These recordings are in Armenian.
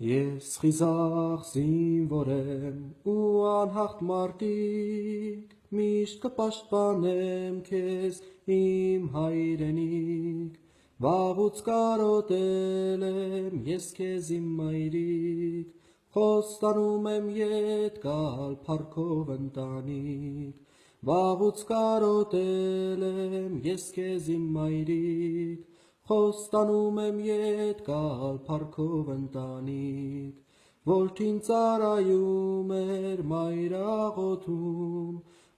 Ես խիզախ զինվոր եմ ու անհաղթ մարտիկ, միշտ կպաշտպանեմ քեզ իմ հայրենիք, վաղուց կարոտել եմ ես քեզ իմ մայրիկ, խոստանում եմ ետ գալ փառքով ընտանիք, վաղուց կարոտել եմ ես քեզ իմ մայրիկ, խոստանում եմ ետ գալ փառքով ընտանիք, որդին ծառայում էր մայրը աղոթում,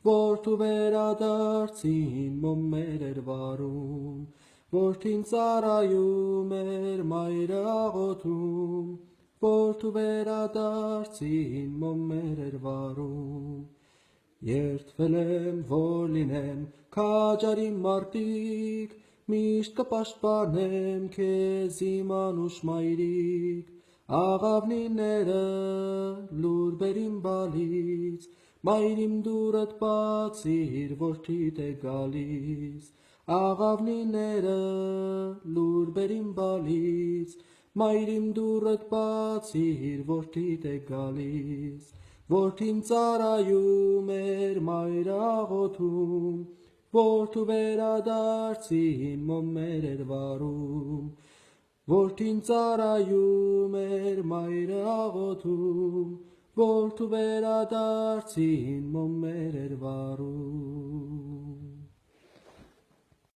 որդու վերադարձին մոմեր էր վարում, որդին ծառայում էր մայրը աղոթում, որդու վերադարձին մոմեր էր վարում, երդվել եմ, որ լինեմ քաջարի մարտիկ, միշտ կպաշտպանեմ քեզ իմ անուշ մայրիկ, աղավնիները լուր բեր իմ բալից, մայրիմ դուրդ բացիր, որդիդ է գալիս, աղավնիները լուր բեր իմ բալից, մայրիմ դուրդ բացիր, որդիդ է գալիս, որդին ծառայում էր մայրը աղոթում, որդու վերադարձին մոմեր էր վարում, որդին ծառայում էր մայրը աղոթում, որդու վերադարձին մոմեր էր վարում.